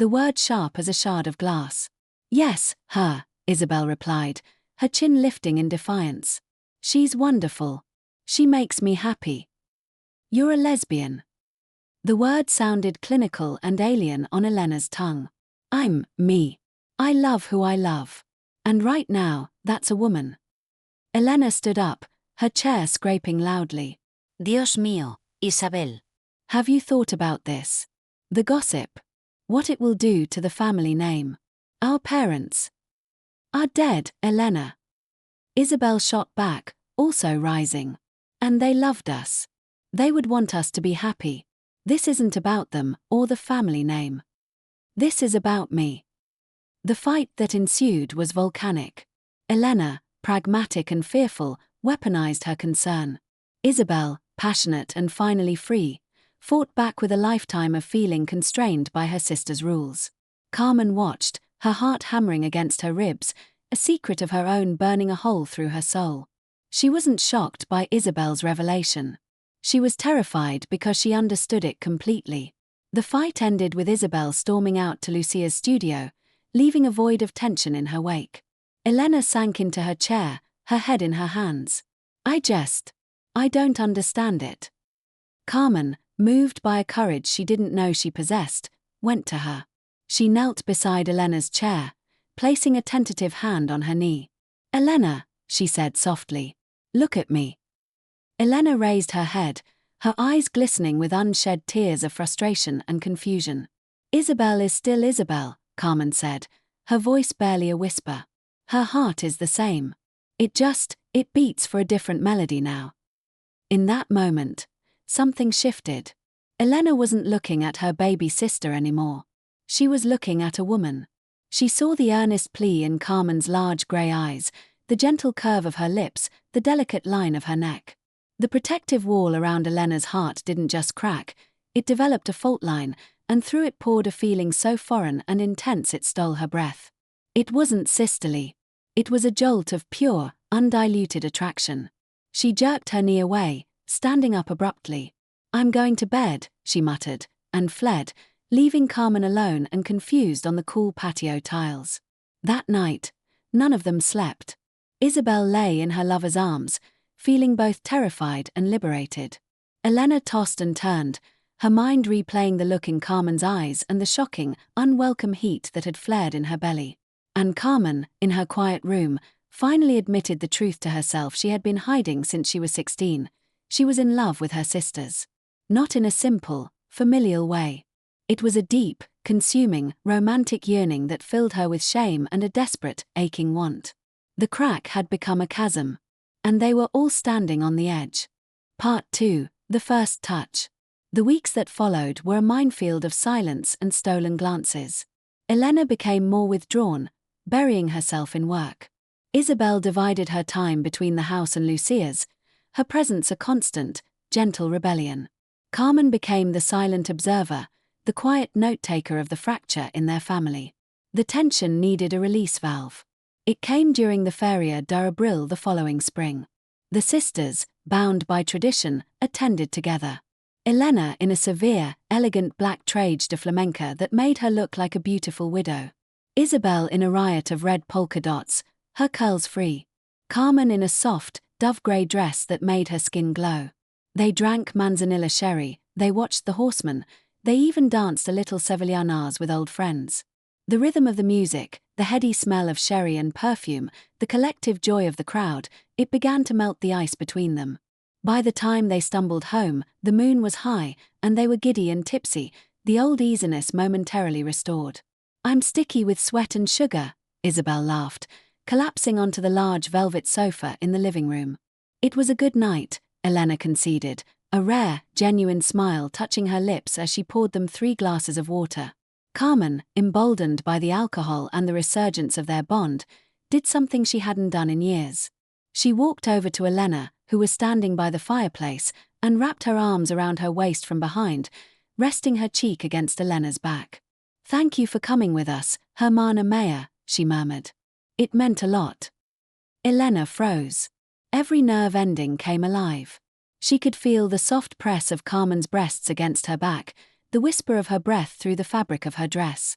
the word sharp as a shard of glass. Yes, her, Isabel replied, her chin lifting in defiance. She's wonderful. She makes me happy. You're a lesbian. The word sounded clinical and alien on Elena's tongue. I'm me. I love who I love. And right now, that's a woman. Elena stood up, her chair scraping loudly. Dios mío, Isabel. Have you thought about this? The gossip. What it will do to the family name. Our parents are dead, Elena. Isabel shot back, also rising. And they loved us. They would want us to be happy. This isn't about them or the family name. This is about me. The fight that ensued was volcanic. Elena, pragmatic and fearful, weaponized her concern. Isabel, passionate and finally free, fought back with a lifetime of feeling constrained by her sister's rules. Carmen watched, her heart hammering against her ribs, a secret of her own burning a hole through her soul. She wasn't shocked by Isabel's revelation. She was terrified because she understood it completely. The fight ended with Isabel storming out to Lucia's studio, leaving a void of tension in her wake. Elena sank into her chair, her head in her hands. I don't understand it. Carmen, moved by a courage she didn't know she possessed, went to her. She knelt beside Elena's chair, placing a tentative hand on her knee. Elena, she said softly, look at me. Elena raised her head, her eyes glistening with unshed tears of frustration and confusion. Isabel is still Isabel, Carmen said, her voice barely a whisper. Her heart is the same. It beats for a different melody now. In that moment, something shifted. Elena wasn't looking at her baby sister anymore. She was looking at a woman. She saw the earnest plea in Carmen's large grey eyes, the gentle curve of her lips, the delicate line of her neck. The protective wall around Elena's heart didn't just crack, it developed a fault line, and through it poured a feeling so foreign and intense it stole her breath. It wasn't sisterly. It was a jolt of pure, undiluted attraction. She jerked her knee away, standing up abruptly. I'm going to bed, she muttered, and fled, leaving Carmen alone and confused on the cool patio tiles. That night, none of them slept. Isabel lay in her lover's arms, feeling both terrified and liberated. Elena tossed and turned, her mind replaying the look in Carmen's eyes and the shocking, unwelcome heat that had flared in her belly. And Carmen, in her quiet room, finally admitted the truth to herself she had been hiding since she was 16. She was in love with her sisters. Not in a simple, familial way. It was a deep, consuming, romantic yearning that filled her with shame and a desperate, aching want. The crack had become a chasm. And they were all standing on the edge. Part 2, the first touch. The weeks that followed were a minefield of silence and stolen glances. Elena became more withdrawn, burying herself in work. Isabel divided her time between the house and Lucia's, her presence a constant, gentle rebellion. Carmen became the silent observer, the quiet note-taker of the fracture in their family. The tension needed a release valve. It came during the Feria de Abril the following spring. The sisters, bound by tradition, attended together. Elena in a severe, elegant black traje de flamenca that made her look like a beautiful widow. Isabel in a riot of red polka dots, her curls free. Carmen in a soft, dove-grey dress that made her skin glow. They drank manzanilla sherry, they watched the horsemen, they even danced a little sevillanas with old friends. The rhythm of the music, the heady smell of sherry and perfume, the collective joy of the crowd, it began to melt the ice between them. By the time they stumbled home, the moon was high, and they were giddy and tipsy, the old easiness momentarily restored. I'm sticky with sweat and sugar, Isabel laughed, collapsing onto the large velvet sofa in the living room. It was a good night, Elena conceded, a rare, genuine smile touching her lips as she poured them 3 glasses of water. Carmen, emboldened by the alcohol and the resurgence of their bond, did something she hadn't done in years. She walked over to Elena, who was standing by the fireplace, and wrapped her arms around her waist from behind, resting her cheek against Elena's back. Thank you for coming with us, Hermana Maya, she murmured. It meant a lot. Elena froze. Every nerve ending came alive. She could feel the soft press of Carmen's breasts against her back, the whisper of her breath through the fabric of her dress.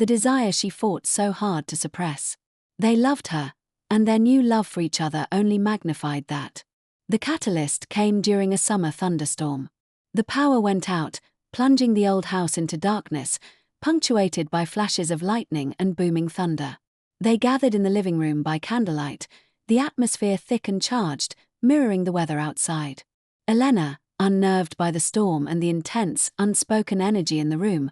the desire she fought so hard to suppress. They loved her, and their new love for each other only magnified that. The catalyst came during a summer thunderstorm. The power went out, plunging the old house into darkness, punctuated by flashes of lightning and booming thunder. They gathered in the living room by candlelight, the atmosphere thick and charged, mirroring the weather outside. Elena, unnerved by the storm and the intense, unspoken energy in the room,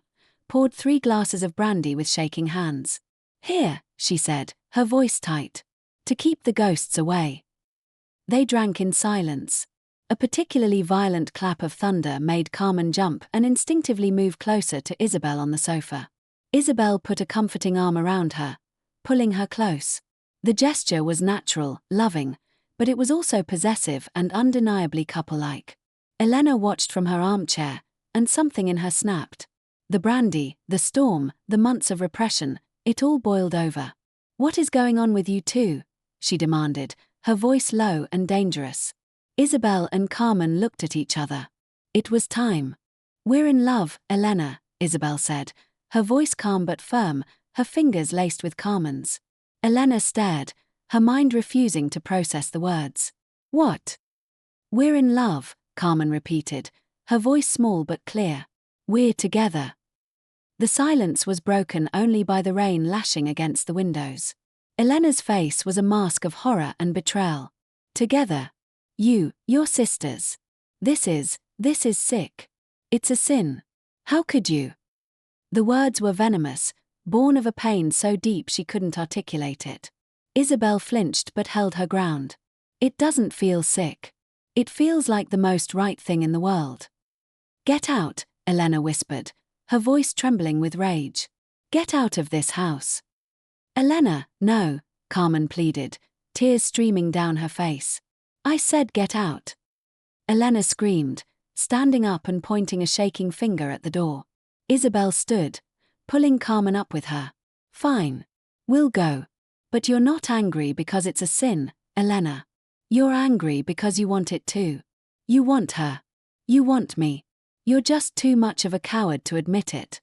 poured 3 glasses of brandy with shaking hands. "Here," she said, her voice tight. "To keep the ghosts away." They drank in silence. A particularly violent clap of thunder made Carmen jump and instinctively move closer to Isabel on the sofa. Isabel put a comforting arm around her, pulling her close. The gesture was natural, loving, but it was also possessive and undeniably couple-like. Elena watched from her armchair, and something in her snapped. The brandy, the storm, the months of repression, it all boiled over. "What is going on with you two?" she demanded, her voice low and dangerous. Isabel and Carmen looked at each other. It was time. "We're in love, Elena," Isabel said, her voice calm but firm, her fingers laced with Carmen's. Elena stared, her mind refusing to process the words. "What?" "We're in love," Carmen repeated, her voice small but clear. "We're together." The silence was broken only by the rain lashing against the windows. Elena's face was a mask of horror and betrayal. "Together? You're sisters. This is sick. It's a sin. How could you?" The words were venomous, born of a pain so deep she couldn't articulate it. Isabel flinched but held her ground. "It doesn't feel sick. It feels like the most right thing in the world." "Get out," Elena whispered, her voice trembling with rage. "Get out of this house." "Elena, no," Carmen pleaded, tears streaming down her face. "I said get out." Elena screamed, standing up and pointing a shaking finger at the door. Isabel stood, pulling Carmen up with her. "Fine. We'll go. But you're not angry because it's a sin, Elena. You're angry because you want it too. You want her. You want me. You're just too much of a coward to admit it."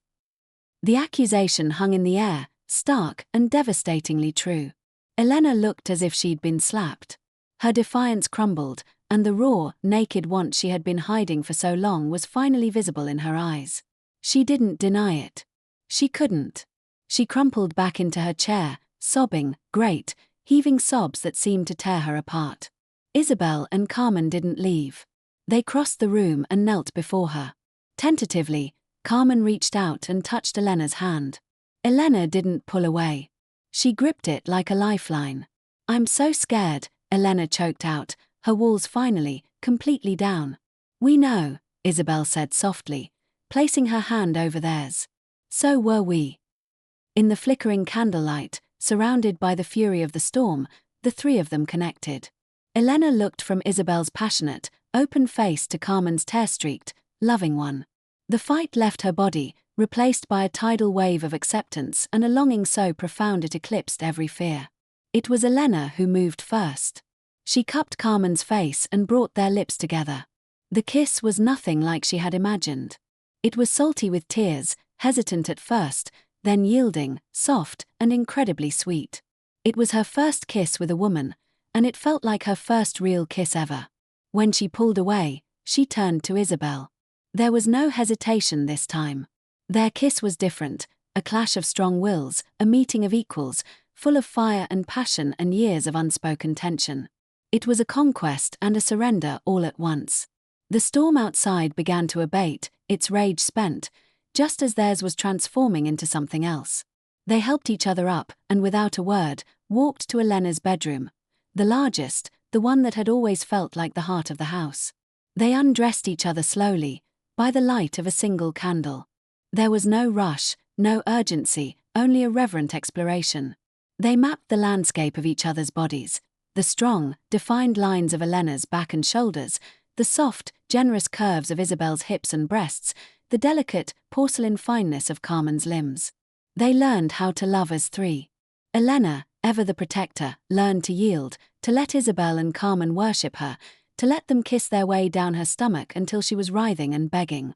The accusation hung in the air, stark and devastatingly true. Elena looked as if she'd been slapped. Her defiance crumbled, and the raw, naked want she had been hiding for so long was finally visible in her eyes. She didn't deny it. She couldn't. She crumpled back into her chair, sobbing, great, heaving sobs that seemed to tear her apart. Isabel and Carmen didn't leave. They crossed the room and knelt before her. Tentatively, Carmen reached out and touched Elena's hand. Elena didn't pull away. She gripped it like a lifeline. "I'm so scared," Elena choked out, her walls finally, completely down. "We know," Isabel said softly, placing her hand over theirs. "So were we." In the flickering candlelight, surrounded by the fury of the storm, the 3 of them connected. Elena looked from Isabel's passionate, open face to Carmen's tear-streaked, loving one. The fight left her body, replaced by a tidal wave of acceptance and a longing so profound it eclipsed every fear. It was Elena who moved first. She cupped Carmen's face and brought their lips together. The kiss was nothing like she had imagined. It was salty with tears, hesitant at first, then yielding, soft, and incredibly sweet. It was her first kiss with a woman, and it felt like her first real kiss ever. When she pulled away, she turned to Isabel. There was no hesitation this time. Their kiss was different, a clash of strong wills, a meeting of equals, full of fire and passion and years of unspoken tension. It was a conquest and a surrender all at once. The storm outside began to abate, its rage spent, just as theirs was transforming into something else. They helped each other up and without a word, walked to Elena's bedroom, the largest, the one that had always felt like the heart of the house. They undressed each other slowly, by the light of a single candle. There was no rush, no urgency, only a reverent exploration. They mapped the landscape of each other's bodies, the strong, defined lines of Elena's back and shoulders, the soft, generous curves of Isabel's hips and breasts, the delicate, porcelain fineness of Carmen's limbs. They learned how to love as 3. Elena, ever the protector, learned to yield, to let Isabel and Carmen worship her, to let them kiss their way down her stomach until she was writhing and begging.